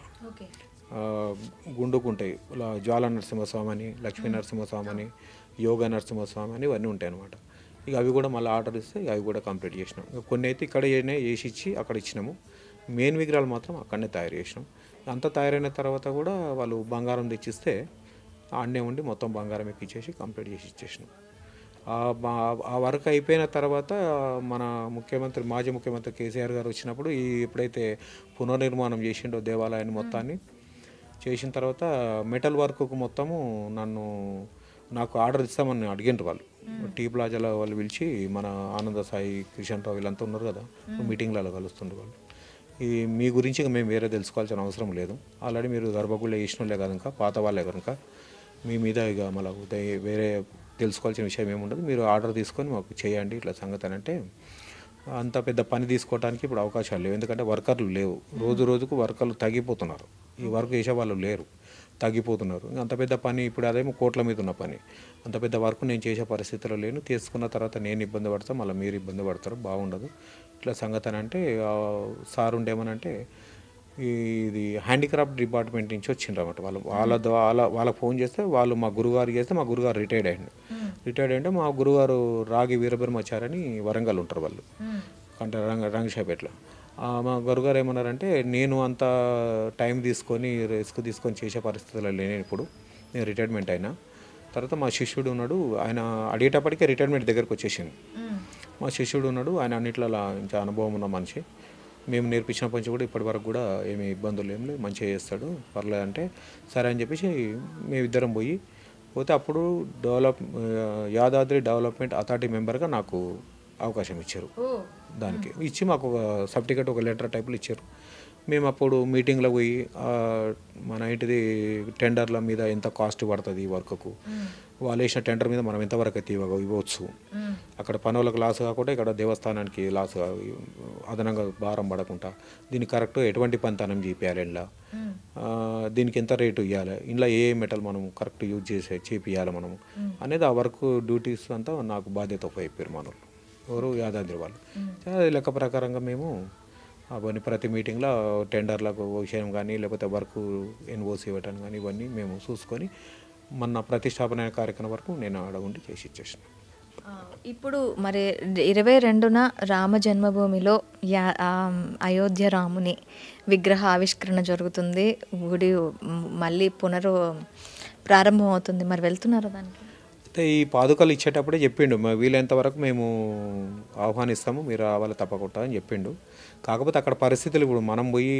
గుండుకుంటాయి. జ్వాల నరసింహస్వామి అని, లక్ష్మీ నరసింహస్వామి అని, యోగ నరసింహస్వామి అని ఇవన్నీ ఉంటాయి అన్నమాట. ఇక అవి కూడా మళ్ళీ ఆర్డర్ ఇస్తే అవి కూడా కంప్లీట్ చేసినాం. కొన్ని అయితే ఇక్కడ వేసి ఇచ్చి అక్కడ ఇచ్చినాము. మెయిన్ విగ్రహాలు మాత్రం అక్కడనే తయారు చేసినాం. అంతా తయారైన తర్వాత కూడా వాళ్ళు బంగారం తెచ్చిస్తే ఆడనే ఉండి మొత్తం బంగారం ఎక్కిచ్చేసి కంప్లీట్ చేసి ఇచ్చేసినాం. ఆ వర్క్ అయిపోయిన తర్వాత మన మాజీ ముఖ్యమంత్రి కేసీఆర్ గారు వచ్చినప్పుడు ఎప్పుడైతే పునర్నిర్మాణం చేసిండో దేవాలయాన్ని మొత్తాన్ని చేసిన తర్వాత మెటల్ వర్క్కు మొత్తము నాకు ఆర్డర్ ఇస్తామని అడిగిండ్రు వాళ్ళు. టీ ప్లాజాలో వాళ్ళు పిలిచి మన ఆనంద సాయి, కిషన్ రావు వీళ్ళంతా ఉన్నారు కదా, మీటింగ్లలో కలుస్తుండ్రు వాళ్ళు. మీ గురించి మేము వేరే తెలుసుకోవాల్సిన అవసరం లేదు, ఆల్రెడీ మీరు గర్భగుళ్ళ చేసినోళ్ళే కదా, ఇంకా పాత వాళ్ళే కనుక మీ మీద ఇక మళ్ళీ వేరే తెలుసుకోవాల్సిన విషయం ఏముండదు, మీరు ఆర్డర్ తీసుకొని మాకు చేయండి ఇట్లా సంగతి అని. అంటే అంత పెద్ద పని తీసుకోవడానికి ఇప్పుడు అవకాశాలు లేవు, ఎందుకంటే వర్కర్లు లేవు. రోజుకు వర్కర్లు తగ్గిపోతున్నారు, ఈ వర్క్ చేసే వాళ్ళు లేరు, తగ్గిపోతున్నారు. అంత పెద్ద పని ఇప్పుడు అదేమో కోట్ల మీద ఉన్న పని, అంత పెద్ద వర్క్ నేను చేసే పరిస్థితిలో లేను. తీసుకున్న తర్వాత నేను ఇబ్బంది పడతాను, మళ్ళీ మీరు ఇబ్బంది పడతారు, బాగుండదు ఇట్లా సంగతి అని. అంటే సార్ ఉండేమనంటే ఇది హ్యాండిక్రాఫ్ట్ డిపార్ట్మెంట్ నుంచి వచ్చిండ్రు అన్నమాట. వాళ్ళకి ఫోన్ చేస్తే వాళ్ళు మా గురుగారు చేస్తే మా గురుగారు రిటైర్డ్ అయ్యిండు. మా గురుగారు రాగి వీరబ్రహ్మచారి వరంగల్ ఉంటారు వాళ్ళు, అంటే రంగశాపేటలో. మా గురుగారు ఏమన్నారంటే నేను అంత టైం తీసుకొని రిస్క్ తీసుకొని చేసే పరిస్థితుల్లో లేను ఇప్పుడు, నేను రిటైర్మెంట్ అయినా. తర్వాత మా శిష్యుడు ఉన్నాడు, ఆయన అడిగేటప్పటికే రిటైర్మెంట్ దగ్గరకు వచ్చేసింది. మా శిష్యుడు ఉన్నాడు, ఆయన అన్నిట్లో ఇంకా అనుభవం ఉన్న మనిషి, మేము నేర్పించిన పని కూడా ఇప్పటి వరకు కూడా ఏమి ఇబ్బందులు ఏం లేవు, మంచిగా చేస్తాడు, పర్లేదు అంటే సరే అని చెప్పేసి మేమిద్దరం పోతే అప్పుడు యాదాద్రి డెవలప్మెంట్ అథారిటీ మెంబర్గా నాకు అవకాశం ఇచ్చారు. దానికి ఇచ్చి మాకు ఒక సర్టిఫికేట్, ఒక లెటర్ టైపులు ఇచ్చారు. మేము అప్పుడు మీటింగ్లో పోయి మన ఇంటిది టెండర్ల మీద ఎంత కాస్ట్ పడుతుంది ఈ వర్క్కు, వాళ్ళు వేసిన టెండర్ మీద మనం ఎంతవరకు అయితే ఇవ్వచ్చు, అక్కడ పనులకు లాస్ కాకుండా ఇక్కడ దేవస్థానానికి లాస్ అదనంగా భారం పడకుండా దీనికి కరెక్ట్ ఎటువంటి పనితనం చేపియాలి, ఇలా దీనికి ఎంత రేటు ఇవ్వాలి, ఇలా ఏ మెటల్ మనం కరెక్ట్ యూజ్ చేపియాలి మనము అనేది ఆ వర్క్ డ్యూటీస్ అంతా నాకు బాధ్యత అయిపోయారు మన ఎవరు యాదాద్రి వాళ్ళు. లెక్క ప్రకారంగా మేము అవన్నీ ప్రతి మీటింగ్లో టెండర్లకు విషయం కానీ లేకపోతే వర్క్ ఎన్ఓసి ఇవ్వటం కానీ ఇవన్నీ మేము చూసుకొని మన ప్రతిష్టాపన కార్యక్రమం వరకు నేను ఆడ ఉండి చేసి ఇచ్చేసాను. ఇప్పుడు మరి 22న రామ జన్మభూమిలో అయోధ్య రాముని విగ్రహ ఆవిష్కరణ జరుగుతుంది, గుడి మళ్ళీ ప్రారంభం అవుతుంది, మరి వెళ్తున్నారా దానికి? అయితే ఈ పాదుకలు ఇచ్చేటప్పుడే చెప్పిండు, వీలైనంత వరకు మేము ఆహ్వానిస్తాము, మీరు రావాలి తప్పకుండా అని చెప్పిండు. కాకపోతే అక్కడ పరిస్థితులు ఇప్పుడు మనం పోయి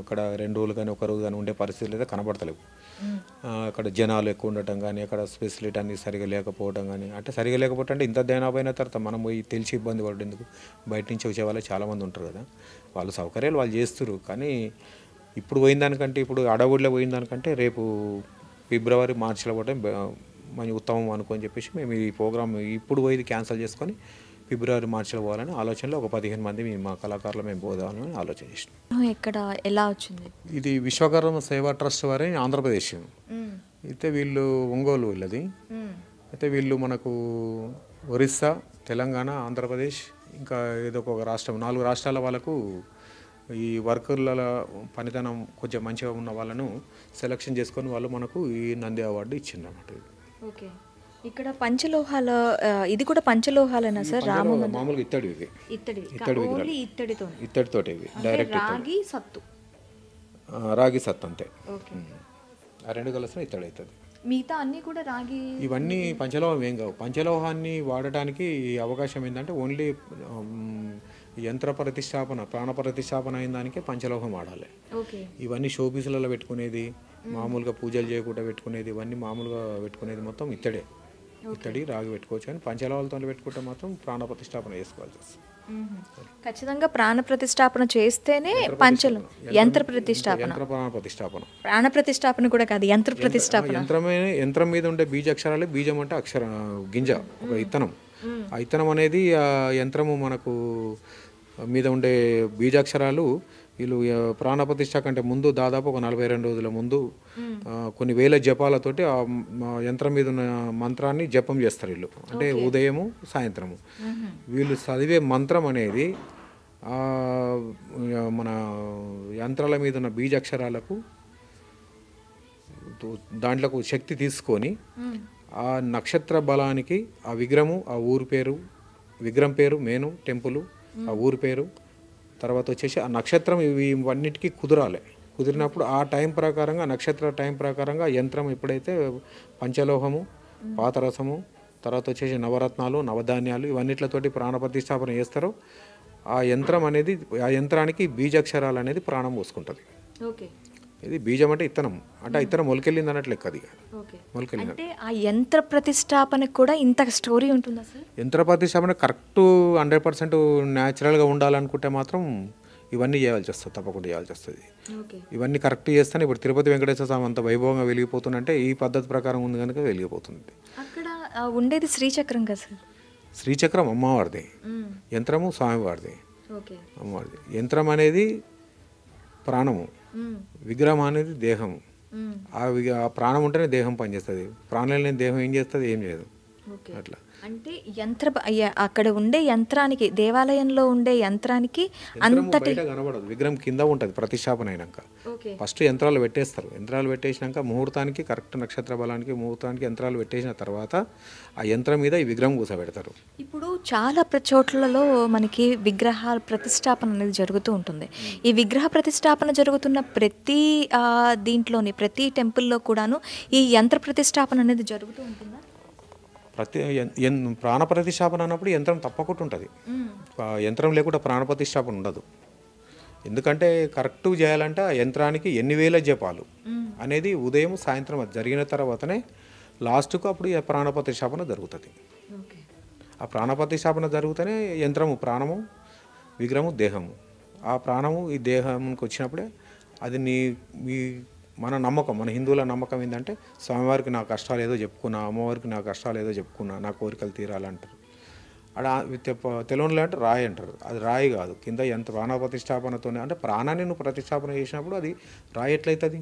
అక్కడ 2 రోజులు కానీ 1 రోజు కానీ ఉండే పరిస్థితులు అయితే కనబడతలేవు. అక్కడ జనాలు ఎక్కువ ఉండటం కానీ, అక్కడ ఫెసిలిటీ అన్నీ సరిగా లేకపోవడం కానీ, అంటే సరిగా లేకపోతే అంటే ఇంత దేనాపోయిన తర్వాత మనం పోయి తెలిసి ఇబ్బంది పడేందుకు, బయట నుంచి వచ్చే వాళ్ళు చాలామంది ఉంటారు కదా, వాళ్ళు సౌకర్యాలు వాళ్ళు చేస్తారు. కానీ ఇప్పుడు పోయిన దానికంటే, ఇప్పుడు అడవుడిలో పోయిన దానికంటే రేపు ఫిబ్రవరి మార్చిలో పోవడం మంచి ఉత్తమం అనుకొని చెప్పేసి మేము ఈ ప్రోగ్రామ్ ఇప్పుడు పోయి క్యాన్సిల్ చేసుకొని ఫిబ్రవరి మార్చిలో పోవాలని ఆలోచనలో ఒక 15 మంది మా కళాకారులు మేము పోదామని ఆలోచన చేసినాం. ఇక్కడ ఎలా వచ్చింది? ఇది విశ్వకర్మ సేవా ట్రస్ట్ వారి ఆంధ్రప్రదేశ్, అయితే వీళ్ళు ఒంగోలు వీళ్ళది. అయితే వీళ్ళు మనకు ఒరిస్సా, తెలంగాణ, ఆంధ్రప్రదేశ్ ఇంకా ఏదో ఒక రాష్ట్రం, 4 రాష్ట్రాల వాళ్ళకు ఈ వర్కర్ల పనితనం కొంచెం మంచిగా ఉన్న వాళ్ళను సెలెక్షన్ చేసుకొని వాళ్ళు మనకు ఈ నంది అవార్డు ఇచ్చింది అన్నమాట. ఓకే, ఇక్కడ పంచలోహాల, ఇది కూడా పంచలోహాలేనా సార్? మామూలుగా ఇత్తడి, ఇవి ఇత్తడితోటి, ఇవి డైరెక్ట్ రాగి సత్తు అంతే, ఆ 2 కలిసిన ఇత్తడి అవుతుంది. మిగతా అన్నీ కూడా రాగి, ఇవన్నీ పంచలోహం ఏం కావు. పంచలోహాన్ని వాడటానికి అవకాశం ఏంటంటే ఓన్లీ యంత్ర ప్రతిష్టాపన, ప్రాణ ప్రతిష్టాపన అయిన దానికే పంచలోహం వాడాలి. ఇవన్నీ షోపీసులలో పెట్టుకునేది, మామూలుగా పూజలు చేయకుండా పెట్టుకునేది, ఇవన్నీ మామూలుగా పెట్టుకునేది మొత్తం ఇత్తడి, రాగి పెట్టుకోవచ్చు. కానీ పంచలోహాలతో పెట్టుకుంటే మాత్రం ప్రాణ ప్రతిష్టాపన చేసుకోవాల్సి వస్తుంది. ఖచ్చితంగా ప్రాణ ప్రతిష్టాపన చేస్తేనే పంచలు యంత్ర ప్రతిష్టాపన, యంత్ర ప్రాణ ప్రతిష్టాపన. ప్రాణ ప్రతిష్టాపన కూడా కాదు, యంత్ర ప్రతిష్టాపన. యంత్రం మీద ఉండే బీజాక్షరాలే, బీజం అంటే గింజ, ఒక ఇత్తనం. ఆ ఇత్తనం అనేది ఆ యంత్రము మనకు మీద ఉండే బీజాక్షరాలు వీళ్ళు ప్రాణప్రతిష్ఠ కంటే ముందు దాదాపు ఒక 42 రోజుల ముందు కొన్ని వేల జపాలతోటి ఆ యంత్రం మీద ఉన్న మంత్రాన్ని జపం చేస్తారు వీళ్ళు. అంటే ఉదయము సాయంత్రము వీళ్ళు చదివే మంత్రం అనేది మన యంత్రాల మీద ఉన్న బీజాక్షరాలకు దాంట్లోకి శక్తి తీసుకొని ఆ నక్షత్ర బలానికి ఆ విగ్రహము, ఆ ఊరు పేరు, విగ్రహం పేరు, మెయిన్ టెంపుల్, ఆ ఊరు పేరు, తర్వాత వచ్చేసి ఆ నక్షత్రం, ఇవన్నిటికీ కుదరాలి. కుదిరినప్పుడు ఆ టైం ప్రకారంగా, నక్షత్ర టైం ప్రకారంగా యంత్రం ఎప్పుడైతే పంచలోహము, పాతరసము, తర్వాత వచ్చేసి నవరత్నాలు, నవధాన్యాలు ఇవన్నిట్లతోటి ప్రాణ ప్రతిష్టాపన చేస్తారో ఆ యంత్రం అనేది, ఆ యంత్రానికి బీజాక్షరాలు అనేది ప్రాణం పోసుకుంటుంది. ఇది బీజం అంటే ఇత్తనం, అంటే ఆ ఇత్తనం మొలకెళ్ళింది అన్నట్లు లెక్క. అది మొలకెళ్ళింది అంటే ఆ యంత్ర ప్రతిష్టాపనకు కూడా ఇంత స్టోరీ ఉంటుందా సార్? యంత్ర ప్రతిష్టాపన కరెక్ట్ 100% న్యాచురల్గా ఉండాలనుకుంటే మాత్రం ఇవన్నీ చేయాల్సి వస్తుంది, తప్పకుండా చేయాల్సి వస్తుంది. ఇవన్నీ కరెక్ట్ చేస్తేనే ఇప్పుడు తిరుపతి వెంకటేశ్వర స్వామి అంత వైభవంగా వెలిగిపోతుందంటే ఈ పద్ధతి ప్రకారం ఉంది కనుక వెలిగిపోతుంది. అక్కడ ఉండేది శ్రీచక్రం కదా సార్? శ్రీచక్రం అమ్మవారిది, యంత్రము స్వామివారిది. అమ్మవారిది యంత్రం అనేది ప్రాణము, విగ్రహం అనేది దేహము. ఆ ప్రాణం ఉంటేనే దేహం పనిచేస్తుంది. ప్రాణం లేని దేహం ఏం చేస్తుంది? ఏం చేయదు. అట్లా అంటే అక్కడ ఉండే యంత్రానికి, దేవాలయంలో ఉండే యంత్రానికి అంతటి కనబడదు, విగ్రహం కింద ఉంటుంది. ప్రతిష్టాపన అయినాక ఫస్ట్ యంత్రాలు పెట్టేస్తారు. యంత్రాలు పెట్టేసినాక ముహూర్తానికి, కరెక్ట్ నక్షత్ర బలానికి ముహూర్తానికి యంత్రాలు పెట్టేసిన తర్వాత ఆ యంత్రం మీద ఈ విగ్రహం కూర్చోబెడతారు. ఇప్పుడు చాలా చోట్లలో మనకి విగ్రహాల ప్రతిష్టాపన అనేది జరుగుతూ ఉంటుంది. ఈ విగ్రహ ప్రతిష్టాపన జరుగుతున్న ప్రతి దీంట్లోని, ప్రతి టెంపుల్లో కూడాను ఈ యంత్ర ప్రతిష్టాపన అనేది జరుగుతూ ఉంటుందా? ప్రాణ ప్రతిష్టాపన అన్నప్పుడు యంత్రం తప్పకుండా ఉంటుంది. యంత్రం లేకుండా ప్రాణ ప్రతిష్టాపన ఉండదు. ఎందుకంటే కరెక్ట్ చేయాలంటే ఆ యంత్రానికి ఎన్ని వేల జపాలు అనేది ఉదయం సాయంత్రం అది జరిగిన తర్వాతనే లాస్ట్కు అప్పుడు ప్రాణ ప్రతిష్టాపన జరుగుతుంది. ఆ ప్రాణ ప్రతిష్టాపన జరుగుతూనే యంత్రము ప్రాణము, విగ్రహము దేహము. ఆ ప్రాణము ఈ దేహంకి వచ్చినప్పుడే అది మీ మన నమ్మకం, మన హిందువుల నమ్మకం ఏంటంటే స్వామివారికి నా కష్టాలు ఏదో చెప్పుకున్నా, అమ్మవారికి నా కష్టాలు ఏదో చెప్పుకున్నా, నా కోరికలు తీరాలంటారు. అక్కడ తెలంగాణలో అంటే రాయి అంటారు. అది రాయి కాదు, కింద ఎంత ప్రాణ ప్రతిష్టాపనతోనే, అంటే ప్రాణాన్ని నువ్వు ప్రతిష్టాపన చేసినప్పుడు అది రాయి ఎట్లయితుంది?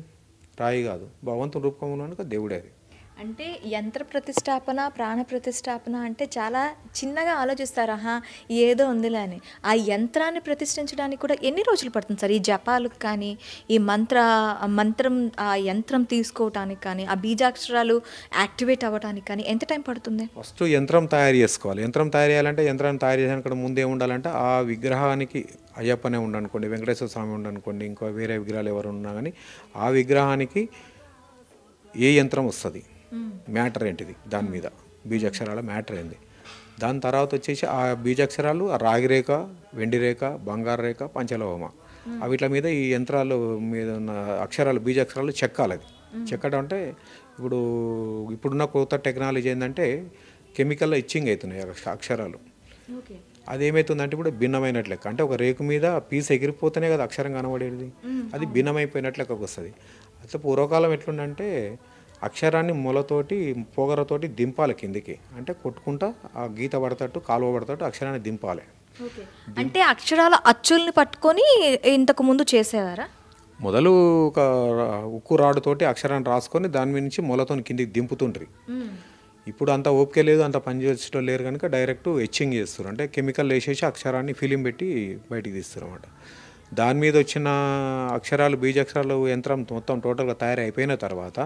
రాయి కాదు, భగవంతుని రూపంలో దేవుడే. అది అంటే యంత్ర ప్రతిష్టాపన, ప్రాణ ప్రతిష్టాపన అంటే చాలా చిన్నగా ఆలోచిస్తారు, ఏదో ఉందిలే అని. ఆ యంత్రాన్ని ప్రతిష్ఠించడానికి కూడా ఎన్ని రోజులు పడుతుంది సార్? ఈ జపాలకు కానీ, ఈ మంత్రం ఆ యంత్రం తీసుకోవటానికి కానీ, ఆ బీజాక్షరాలు యాక్టివేట్ అవ్వడానికి కానీ ఎంత టైం పడుతుంది? ఫస్ట్ యంత్రం తయారు చేసుకోవాలి. యంత్రం తయారు చేయాలంటే, యంత్రాన్ని తయారు చేయడానికి ముందే ఉండాలంటే ఆ విగ్రహానికి అయ్యప్పనే ఉండనుకోండి, వెంకటేశ్వర స్వామి ఉండనుకోండి, ఇంకో వేరే విగ్రహాలు ఎవరు ఉన్నా కానీ ఆ విగ్రహానికి ఏ యంత్రం వస్తుంది, మ్యాటర్ ఏంటిది, దాని మీద బీజాక్షరాల మ్యాటర్ ఏంది. దాని తర్వాత వచ్చేసి ఆ బీజాక్షరాలు రాగి రేఖ, వెండి రేఖ, బంగారు రేఖ, పంచలోహమ, వీటి మీద ఈ యంత్రాలు మీద ఉన్న అక్షరాలు, బీజాక్షరాలు చెక్కాలి. అది చెక్కడం అంటే ఇప్పుడున్న కొత్త టెక్నాలజీ ఏంటంటే కెమికల్లో ఇచ్చింగ్ అవుతున్నాయి అక్షరాలు. అదేమవుతుందంటే ఇప్పుడు భిన్నమైనట్లు లెక్క, అంటే ఒక రేకు మీద పీస్ ఎగిరిపోతేనే కదా అక్షరం కనబడేది, అది భిన్నమైపోయినట్లు లెక్కకు వస్తుంది. అట్లా పూర్వకాలం ఎట్లుందంటే అక్షరాన్ని మొలతోటి, పొగరతోటి దింపాలి కిందికి, అంటే కొట్టుకుంటా ఆ గీత పడతట్టు, కాలువ పడతట్టు అక్షరాన్ని దింపాలి. అంటే అక్షరాల అచ్చుల్ని పట్టుకొని ఇంతకు ముందు చేసేవారా? మొదలు ఒక ఉక్కు రాడుతోటి అక్షరాన్ని రాసుకొని దాని మీద నుంచి మొలతో కిందికి దింపుతుండ్రి. ఇప్పుడు అంత ఓపిక లేదు, అంత పని చేసేటో లేరు కనుక డైరెక్ట్ ఎచ్చింగ్ చేస్తారు, అంటే కెమికల్ వేసేసి అక్షరాన్ని ఫిలిం పెట్టి బయటికి తీస్తారు అన్నమాట. దాని మీద వచ్చిన అక్షరాలు, బీజాక్షరాలు యంత్రం మొత్తం టోటల్గా తయారు అయిపోయిన తర్వాత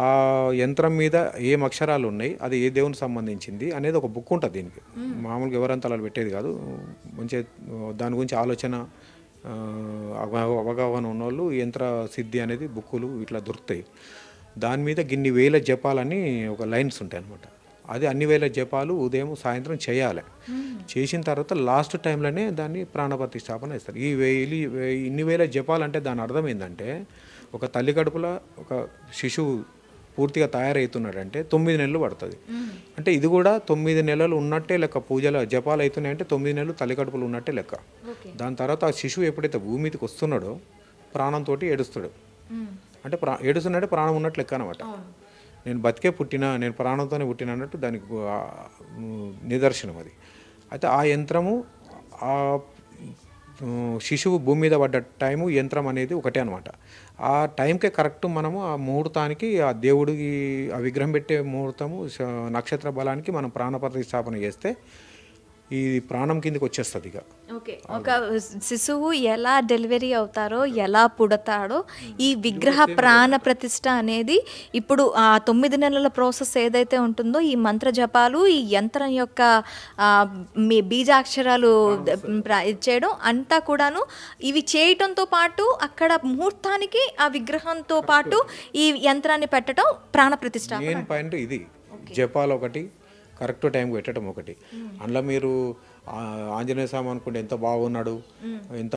ఆ యంత్రం మీద ఏం అక్షరాలు ఉన్నాయి, అది ఏ దేవునికి సంబంధించింది అనేది ఒక బుక్ ఉంటుంది. దీనికి మామూలుగా ఎవరంతా అలా పెట్టేది కాదు. మంచి దాని గురించి ఆలోచన, అవగాహన ఉన్నోళ్ళు యంత్ర సిద్ధి అనేది బుక్కులు ఇట్లా దొరుకుతాయి. దాని మీద గిన్ని వేల జపాలని ఒక లైన్స్ ఉంటాయి అన్నమాట. అది అన్ని వేల జపాలు ఉదయం సాయంత్రం చేయాలి. చేసిన తర్వాత లాస్ట్ టైంలోనే దాన్ని ప్రాణప్రతిష్ఠాపన ఇస్తారు. ఇన్ని వేల జపాలు అంటే దాని అర్థం ఏంటంటే ఒక తల్లి కడుపులో ఒక శిశువు పూర్తిగా తయారవుతున్నాడంటే 9 నెలలు పడుతుంది. అంటే ఇది కూడా 9 నెలలు ఉన్నట్టే లెక్క. పూజలు జపాలు అవుతున్నాయంటే 9 నెలలు తల్లికడుపులు ఉన్నట్టే లెక్క. దాని తర్వాత ఆ శిశువు ఎప్పుడైతే భూమి మీదకి వస్తున్నాడో ప్రాణంతో ఏడుస్తాడు. అంటే ఏడుస్తున్నాడే ప్రాణం ఉన్నట్టు లెక్క అనమాట. నేను బతికే పుట్టినా, నేను ప్రాణంతోనే పుట్టినా అన్నట్టు దానికి నిదర్శనం అది. అయితే ఆ యంత్రము ఆ శిశువు భూమి మీద పడ్డ టైము యంత్రం అనేది ఒకటే అనమాట. ఆ టైంకే కరెక్ట్ మనము ఆ ముహూర్తానికి ఆ దేవుడికి ఆ విగ్రహం పెట్టే ముహూర్తము నక్షత్ర బలానికి మనం ప్రాణ ప్రతిష్టాపన చేస్తే ఈ ప్రాణం కిందకి వచ్చేస్తుంది. ఇక ఓకే, ఒక శిశువు ఎలా డెలివరీ అవుతారో, ఎలా పుడతాడో, ఈ విగ్రహ ప్రాణ ప్రతిష్ట అనేది ఇప్పుడు ఆ 9 నెలల ప్రాసెస్ ఏదైతే ఉంటుందో, ఈ మంత్ర జపాలు, ఈ యంత్రం యొక్క మీ బీజాక్షరాలు చేయడం అంతా కూడాను ఇవి చేయటంతో పాటు అక్కడ ముహూర్తానికి ఆ విగ్రహంతో పాటు ఈ యంత్రాన్ని పెట్టడం ప్రాణ ప్రతిష్ట. మెయిన్ పాయింట్ ఇది. జపాలు ఒకటి, కరెక్ట్ టైంకి పెట్టడం ఒకటి. అందులో మీరు ఆంజనేయ స్వామి అనుకుంటే ఎంత బాగున్నాడు, ఎంత